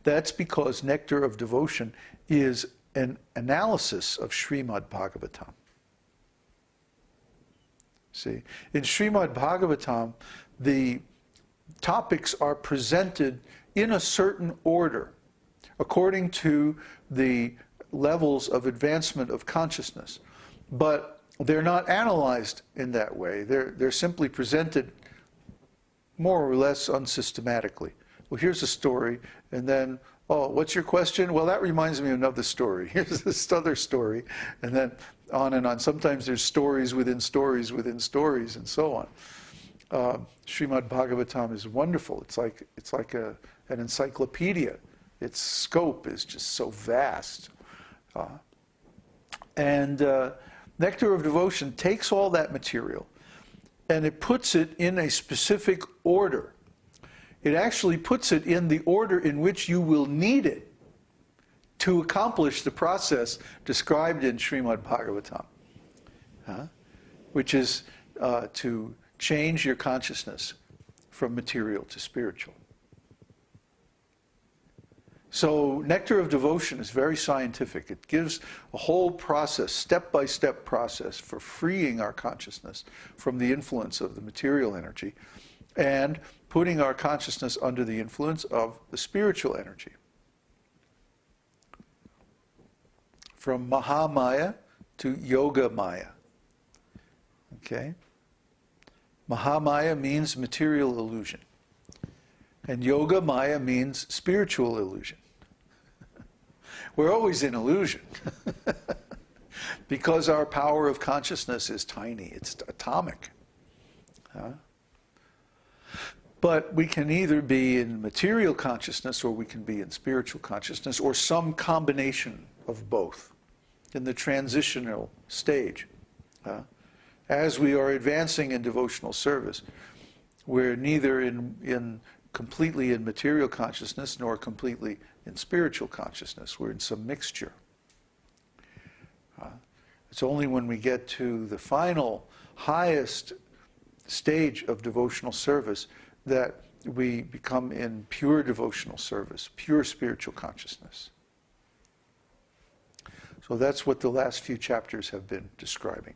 That's because Nectar of Devotion is an analysis of Śrīmad-Bhāgavatam. See, in Śrīmad-Bhāgavatam, the topics are presented in a certain order, according to the levels of advancement of consciousness. But they're not analyzed in that way. They're simply presented more or less unsystematically. Well, here's a story, and then, oh, what's your question? Well, that reminds me of another story. Here's this other story, and then on and on. Sometimes there's stories within stories within stories, and so on. Śrīmad-Bhāgavatam is wonderful. It's like an encyclopedia. Its scope is just so vast. Nectar of Devotion takes all that material and it puts it in a specific order. It actually puts it in the order in which you will need it to accomplish the process described in Śrīmad-Bhāgavatam, which is to change your consciousness from material to spiritual. So Nectar of Devotion is very scientific. It gives a whole process, step-by-step process for freeing our consciousness from the influence of the material energy and putting our consciousness under the influence of the spiritual energy. From Mahamaya to Yoga Maya. Okay? Mahamaya means material illusion. And Yoga Maya means spiritual illusion. We're always in illusion. Because our power of consciousness is tiny, it's atomic. But we can either be in material consciousness or we can be in spiritual consciousness or some combination of both in the transitional stage. As we are advancing in devotional service, we're neither completely in material consciousness nor completely in spiritual consciousness. We're in some mixture. It's only when we get to the final, highest stage of devotional service that we become in pure devotional service, pure spiritual consciousness. So that's what the last few chapters have been describing.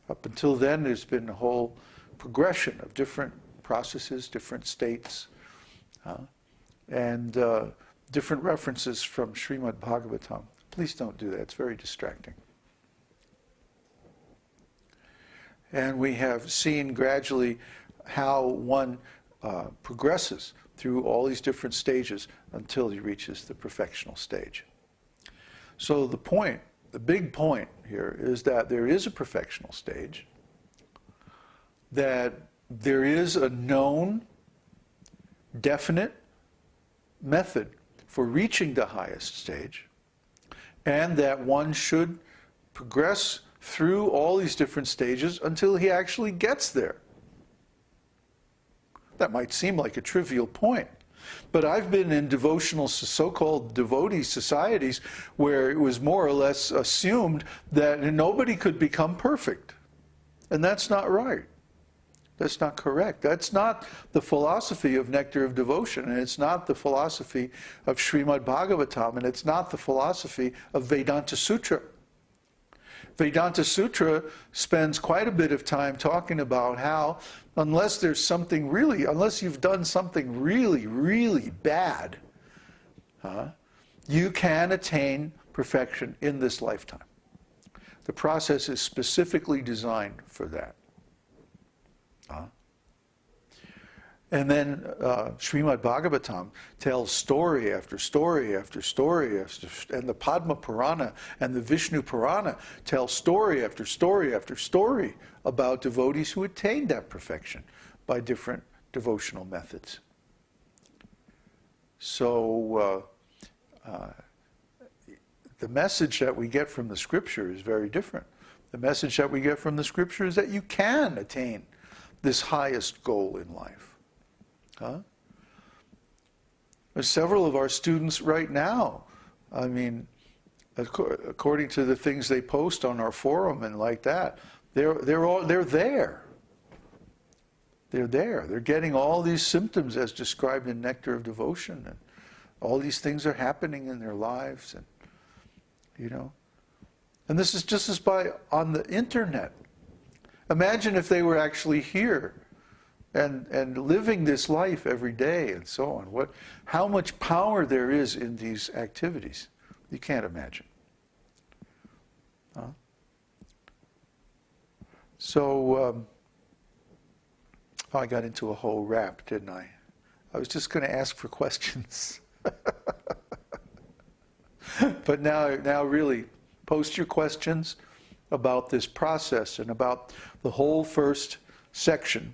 Up until then, there's been a whole progression of different processes, different states, and different references from Śrīmad-Bhāgavatam. Please don't do that. It's very distracting. And we have seen gradually how one progresses through all these different stages until he reaches the perfectional stage. So the point, the big point here is that there is a perfectional stage, that there is a known, definite method for reaching the highest stage, and that one should progress through all these different stages until he actually gets there. That might seem like a trivial point, but I've been in devotional, so-called devotee societies where it was more or less assumed that nobody could become perfect. And that's not right. That's not correct. That's not the philosophy of Nectar of Devotion, and it's not the philosophy of Śrīmad-Bhāgavatam, and it's not the philosophy of Vedānta-sūtra. Vedānta-sūtra spends quite a bit of time talking about how unless there's something really, unless you've done something really, really bad, you can attain perfection in this lifetime. The process is specifically designed for that. And then Śrīmad-Bhāgavatam tells story after story after story, and the Padma Purana and the Vishnu Purana tell story after story after story about devotees who attained that perfection by different devotional methods. So the message that we get from the scripture is very different. The message that we get from the scripture is that you can attain this highest goal in life. There's several of our students right now, I mean, according to the things they post on our forum and like that, they're there. They're there. They're getting all these symptoms as described in Nectar of Devotion, and all these things are happening in their lives, and you know. And this is just as by on the internet. Imagine if they were actually here and living this life every day and so on. How much power there is in these activities. You can't imagine. So, I got into a whole rap, didn't I? I was just going to ask for questions. But now really, post your questions about this process and about the whole first section,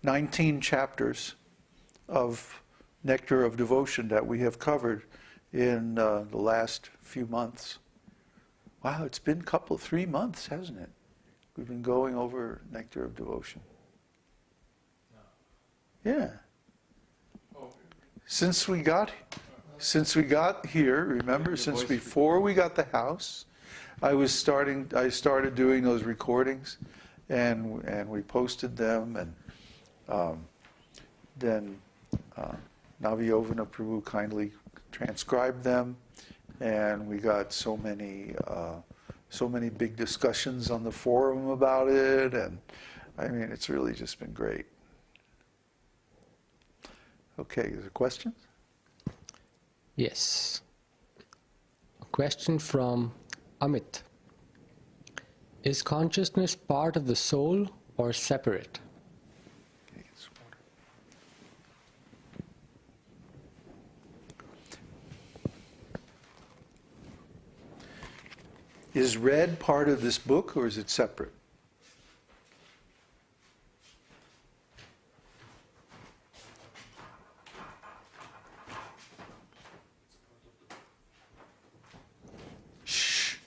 19 chapters of Nectar of Devotion that we have covered in the last few months. Wow, it's been 3 months, hasn't it? We've been going over Nectar of Devotion. Yeah. Since we got here, remember, since before we got the house, I started doing those recordings, and we posted them, and then Naviyovana Prabhu kindly transcribed them, and we got so many big discussions on the forum about it, and I mean, it's really just been great. Okay, is there questions? Yes. A question from Amit. Is consciousness part of the soul or separate? Is red part of this book, or is it separate? Shh.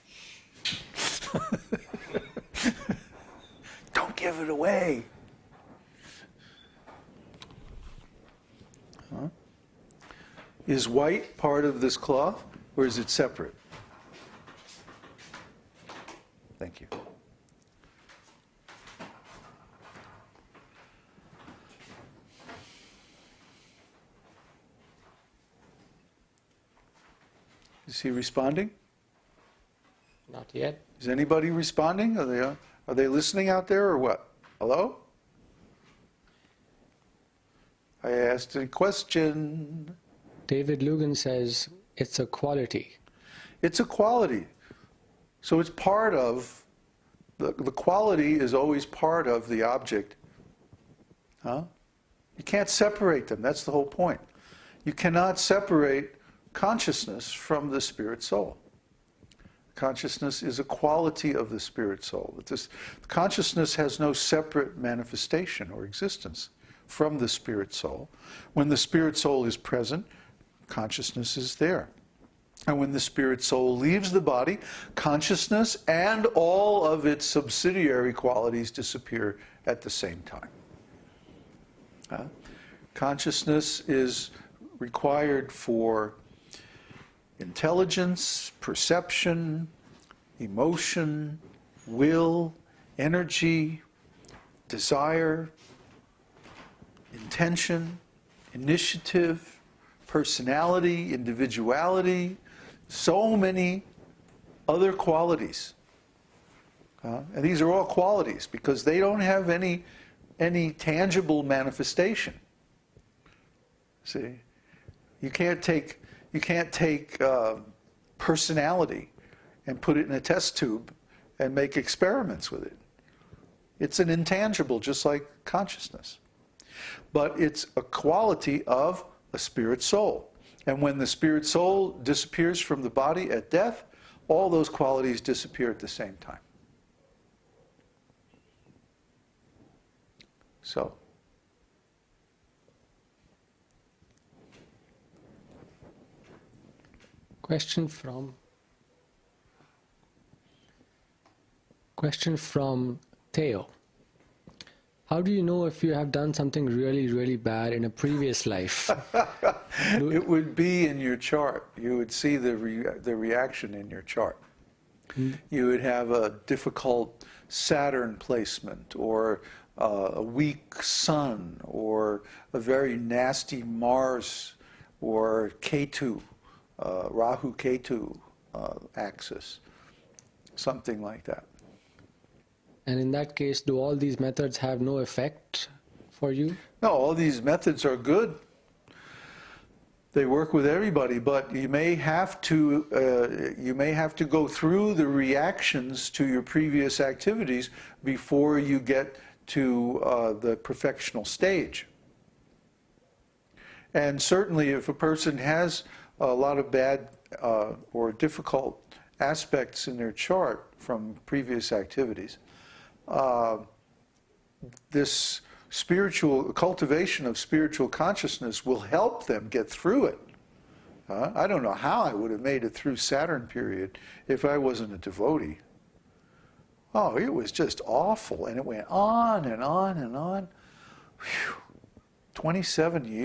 Don't give it away. Huh? Is white part of this cloth, or is it separate? Thank you. Is he responding? Not yet. Is anybody responding? Are they listening out there, or what? Hello? I asked a question. David Lugan says it's a quality. It's a quality. So it's part of, the quality is always part of the object. Huh? You can't separate them. That's the whole point. You cannot separate consciousness from the spirit soul. Consciousness is a quality of the spirit soul. Consciousness has no separate manifestation or existence from the spirit soul. When the spirit soul is present, consciousness is there. And when the spirit soul leaves the body, consciousness and all of its subsidiary qualities disappear at the same time. Consciousness is required for intelligence, perception, emotion, will, energy, desire, intention, initiative, personality, individuality, so many other qualities. And these are all qualities because they don't have any tangible manifestation. See, you can't take personality and put it in a test tube and make experiments with it. It's an intangible, just like consciousness. But it's a quality of a spirit soul. And when the spirit soul disappears from the body at death, all those qualities disappear at the same time. So, Question from Theo. How do you know if you have done something really, really bad in a previous life? It would be in your chart. You would see the reaction in your chart. You would have a difficult Saturn placement, or a weak sun, or a very nasty Mars or Ketu, Rahu-Ketu axis, something like that. And in that case, do all these methods have no effect for you? No, all these methods are good. They work with everybody, but you may have to go through the reactions to your previous activities before you get to the perfectional stage. And certainly, if a person has a lot of bad or difficult aspects in their chart from previous activities, this spiritual cultivation of spiritual consciousness will help them get through it. I don't know how I would have made it through Saturn period if I wasn't a devotee. Oh, it was just awful, and it went on and on and on. Whew. 27 years.